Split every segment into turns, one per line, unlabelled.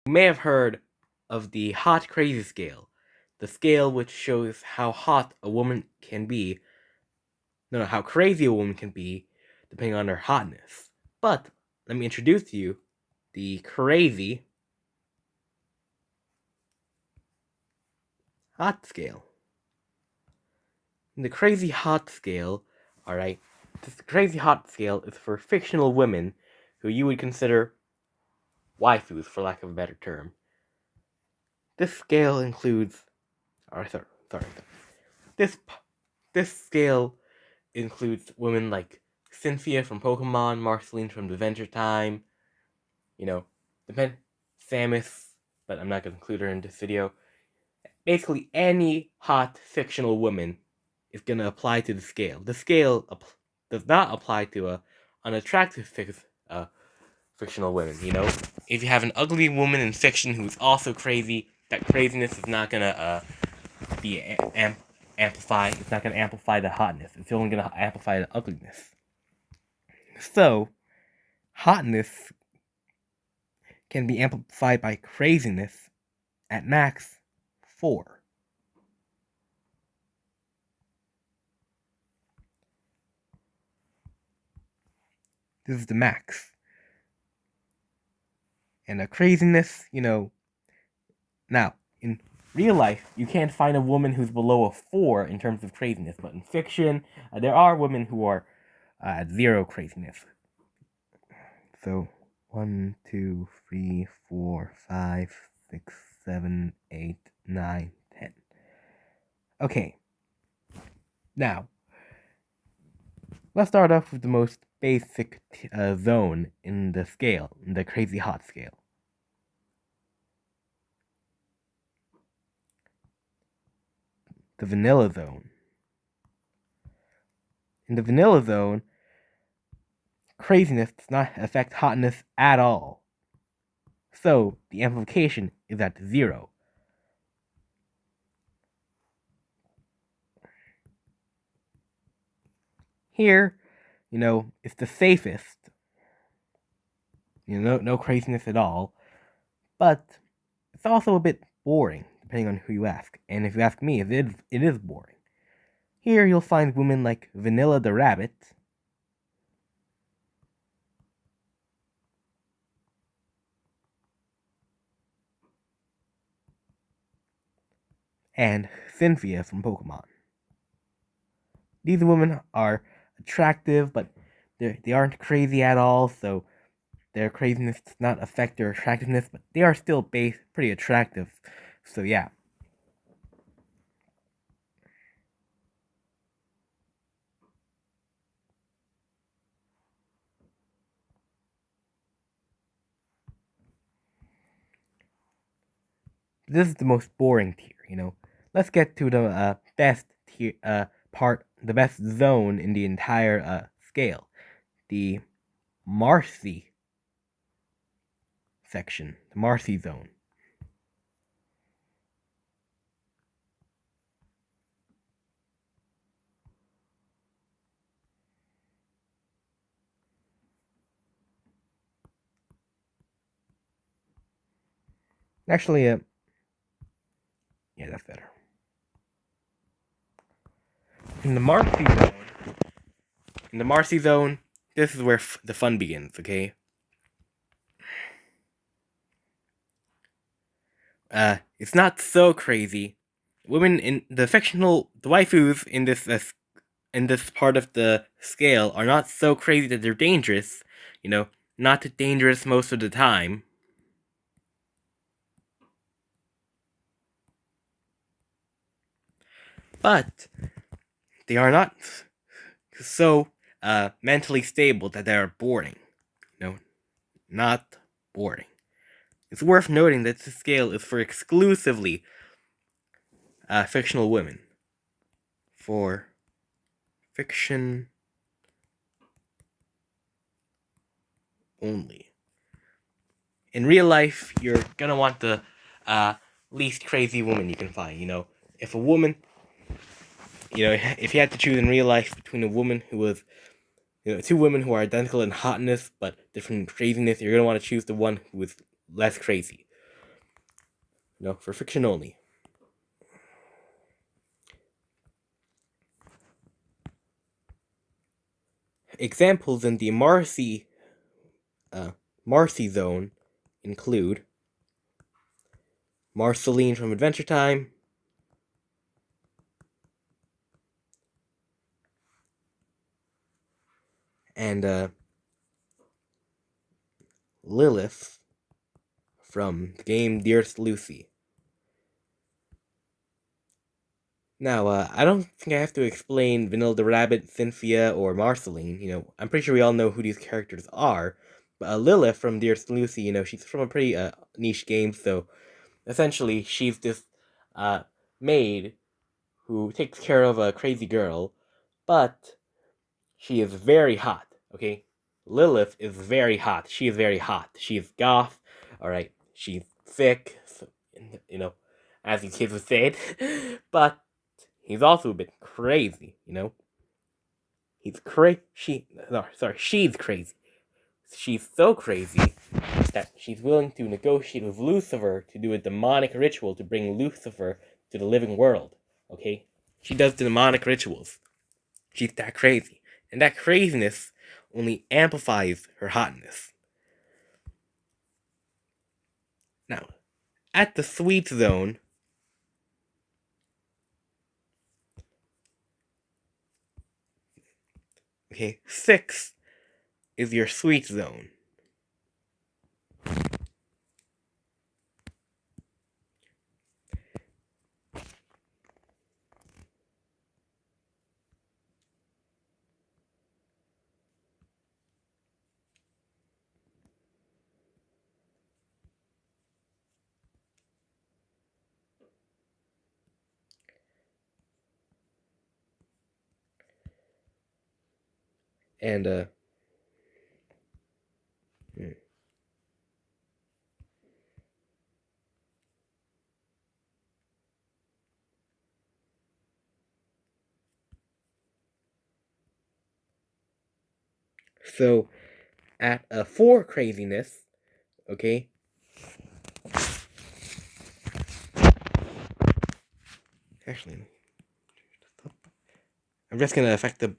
You may have heard of the hot crazy scale, the scale which shows how hot a woman can be, no, how crazy a woman can be, depending on her hotness. But let me introduce to you the crazy hot scale. The crazy hot scale, alright, this crazy hot scale is for fictional women who you would consider waifus, for lack of a better term. This scale includes, sorry. This this scale includes women like Cynthia from Pokemon, Marceline from Adventure Time, you know, Samus, but I'm not gonna include her in this video. Basically, any hot fictional woman is gonna apply to the scale. The scale does not apply to unattractive fictional women. If you have an ugly woman in fiction who's also crazy, that craziness is not gonna be amplified. It's not gonna amplify the hotness. It's only gonna amplify the ugliness. So, hotness can be amplified by craziness at max 4. This is the max. And a craziness, now, in real life, you can't find a woman who's below a 4 in terms of craziness, but in fiction, there are women who are at 0 craziness. So, 1, 2, 3, 4, 5, 6, 7, 8, 9, 10. Okay. Now, let's start off with the most basic zone in the scale, in the crazy hot scale. The vanilla zone. In the vanilla zone, craziness does not affect hotness at all. So, the amplification is at 0. Here, it's the safest. No craziness at all. But it's also a bit boring, depending on who you ask. And if you ask me, it is boring. Here you'll find women like Vanilla the Rabbit, and Cynthia from Pokemon. These women are attractive, but they aren't crazy at all, so their craziness does not affect their attractiveness, but they are still pretty attractive. So yeah. This is the most boring tier, Let's get to the best tier part, the best zone in the entire scale. The Marcy section, the Marcy zone. Actually, yeah, that's better. In the Marcy zone, this is where the fun begins, okay? It's not so crazy. Women in the waifus in this part of the scale are not so crazy that they're dangerous. Not dangerous most of the time. But they are not so mentally stable that they are boring. Not boring. It's worth noting that this scale is for exclusively fictional women. For fiction only. In real life, you're gonna want the least crazy woman you can find. If a woman, if you had to choose in real life between a woman who was, two women who are identical in hotness but different in craziness, you're gonna want to choose the one who is less crazy. for fiction only. Examples in the Marcy zone include Marceline from Adventure Time, and Lilith from the game Dearest Lucy. Now, I don't think I have to explain Vanilla the Rabbit, Cynthia, or Marceline. I'm pretty sure we all know who these characters are. But Lilith from Dearest Lucy, she's from a pretty niche game, so essentially she's this maid who takes care of a crazy girl, but she is very hot, okay? Lilith is very hot. She is very hot. She is goth, alright? She's thick, so, as you kids would say it. But he's also a bit crazy. He's she's crazy. She's so crazy that she's willing to negotiate with Lucifer to do a demonic ritual to bring Lucifer to the living world, okay? She does demonic rituals. She's that crazy. And that craziness only amplifies her hotness. Now, at the sweet zone, okay, 6 is your sweet zone. And so at a 4 craziness, okay, actually, I'm just gonna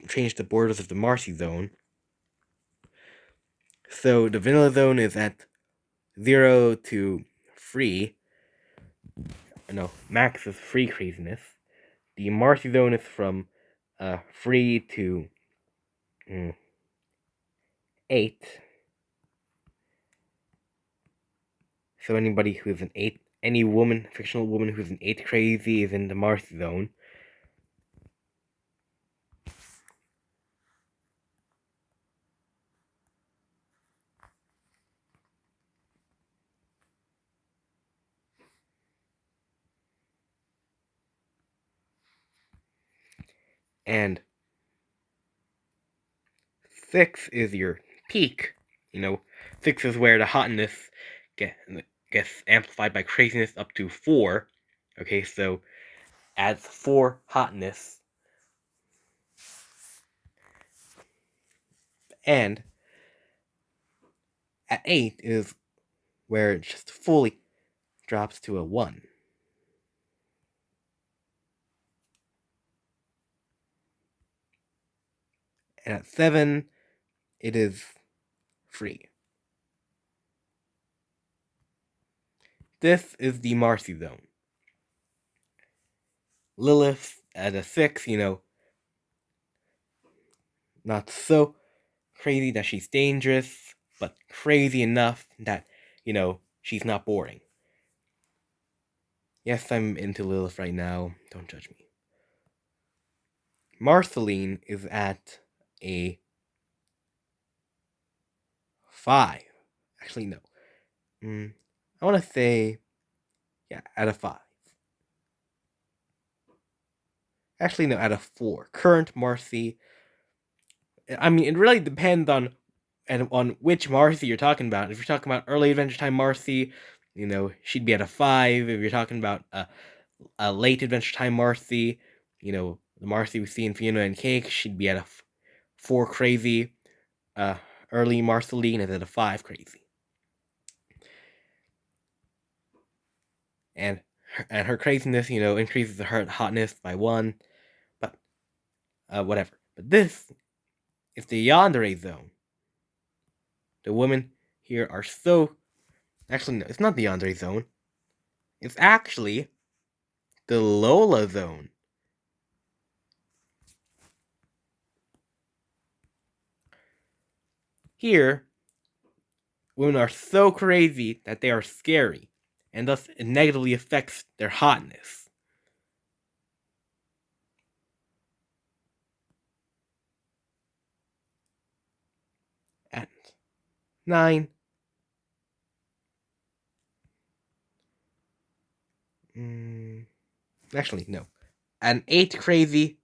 change the borders of the Marcy zone. So the vanilla zone is at 0 to free. No, max is free craziness. The Marcy zone is from free to 8. So anybody who's an 8, any woman, fictional woman who's an 8 crazy is in the Marcy zone. And 6 is your peak. 6 is where the hotness gets amplified by craziness up to 4. Okay, so adds 4 hotness. And at 8 is where it just fully drops to a 1. And at 7, it is free. This is the Marcy zone. Lilith at a 6, not so crazy that she's dangerous, but crazy enough that, she's not boring. Yes, I'm into Lilith right now. Don't judge me. Marceline is at a 5. Actually, no. I want to say, at a 5. Actually, no, at a 4. Current Marcy. I mean, it really depends on which Marcy you're talking about. If you're talking about early Adventure Time Marcy, she'd be at a 5. If you're talking about a late Adventure Time Marcy, the Marcy we see in Fiona and Cake, she'd be at a 4 crazy. Early Marceline is at a 5 crazy. and her craziness, increases her hotness by 1, but whatever. But this is the yandere zone. The women here are so... Actually, no, it's not the yandere zone. It's actually the Lola zone. Here, women are so crazy that they are scary, and thus it negatively affects their hotness. At 9, actually, no. At an 8, crazy,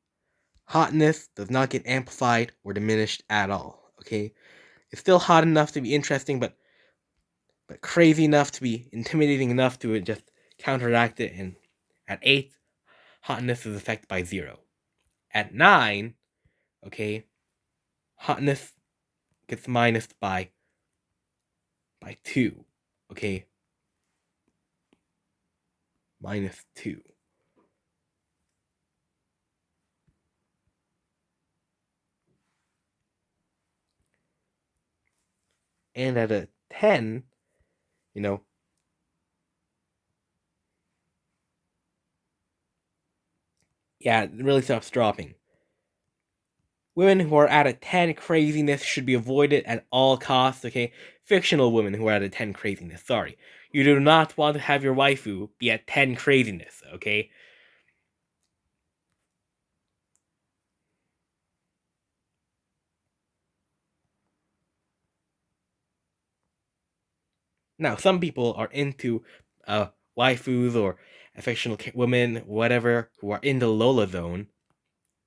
hotness does not get amplified or diminished at all, okay? It's still hot enough to be interesting, but crazy enough to be intimidating enough to just counteract it, and at 8, hotness is affected by 0. At 9, okay, hotness gets minused by 2, okay? Minus 2. And at a 10, yeah, it really stops dropping. Women who are at a 10 craziness should be avoided at all costs, okay? Fictional women who are at a 10 craziness, sorry. You do not want to have your waifu be at 10 craziness, okay? Now, some people are into waifus or fictional women, whatever, who are in the Lola zone.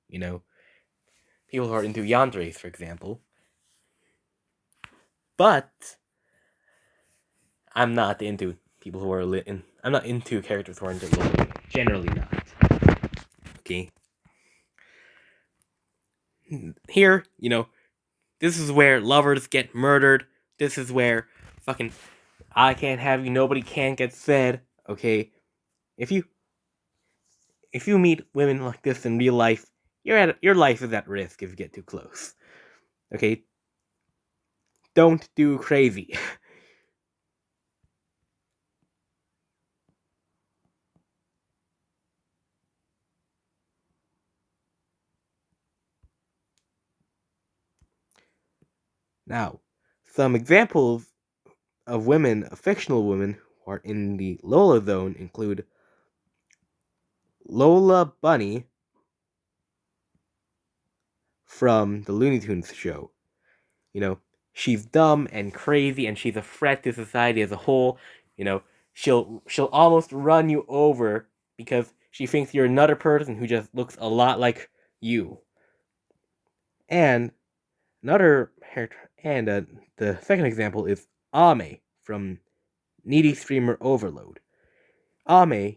People who are into yanderes, for example. But I'm not into people who are I'm not into characters who are into Lola. Generally not. Okay. Here, this is where lovers get murdered. This is where fucking I can't have you, nobody can get said. Okay. If you meet women like this in real life, your life is at risk if you get too close. Okay? Don't do crazy. Now, some examples of fictional women who are in the Lola zone include Lola Bunny from the Looney Tunes show. She's dumb and crazy, and she's a threat to society as a whole. She'll almost run you over because she thinks you're another person who just looks a lot like you. And the second example is Ame from Needy Streamer Overload. Ame,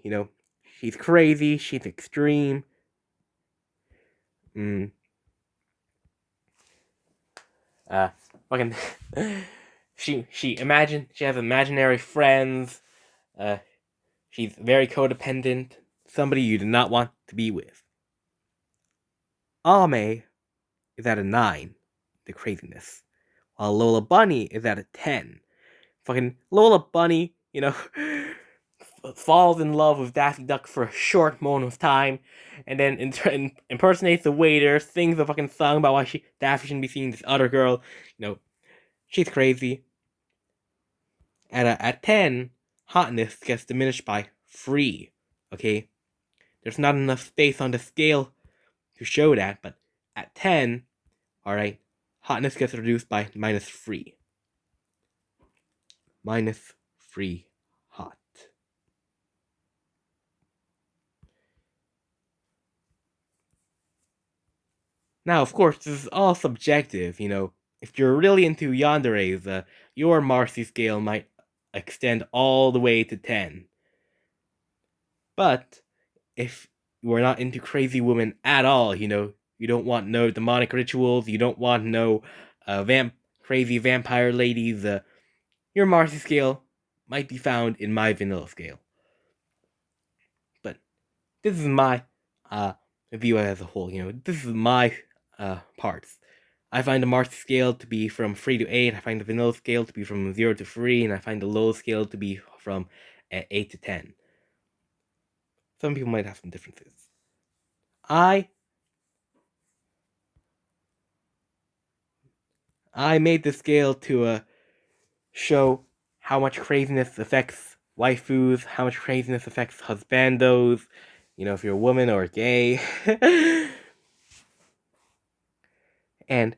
she's crazy, she's extreme. Fucking she has imaginary friends. She's very codependent, somebody you do not want to be with. Ame is at a 9, the craziness, while Lola Bunny is at a 10. Fucking Lola Bunny, falls in love with Daffy Duck for a short moment of time, and then impersonates the waiter, sings a fucking song about why Daffy shouldn't be seeing this other girl. She's crazy. At 10, hotness gets diminished by 3. Okay? There's not enough space on the scale to show that, but at 10, alright, hotness gets reduced by -3. -3 hot. Now, of course, this is all subjective, If you're really into yanderes, your Marcy scale might extend all the way to 10. But if you are not into crazy women at all, you don't want no demonic rituals, you don't want no crazy vampire ladies, your Marcy scale might be found in my vanilla scale. this is my view as a whole. This is my parts. I find the Mars scale to be from 3 to 8. I find the vanilla scale to be from 0 to 3, and I find the low scale to be from 8 to 10. Some people might have some differences. I made the scale to show how much craziness affects waifus, how much craziness affects husbandos, if you're a woman or gay. And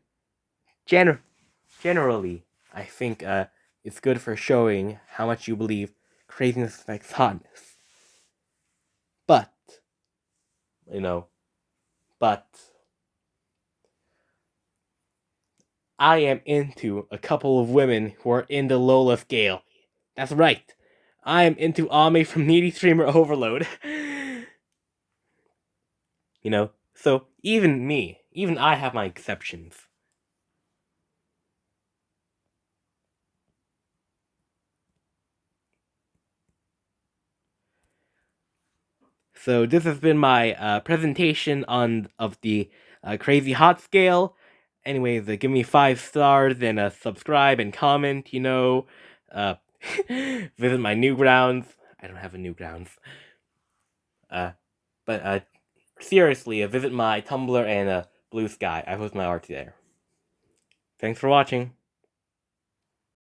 generally, I think it's good for showing how much you believe craziness affects hotness. But, but I am into a couple of women who are in the Lola scale. That's right. I am into Ame from Needy Streamer Overload. So even I have my exceptions. So this has been my presentation of the Crazy Hot scale. Anyways, give me 5 stars and subscribe and comment. Visit my Newgrounds. I don't have a Newgrounds. But seriously, visit my Tumblr and Blue Sky. I post my art there. Thanks for watching.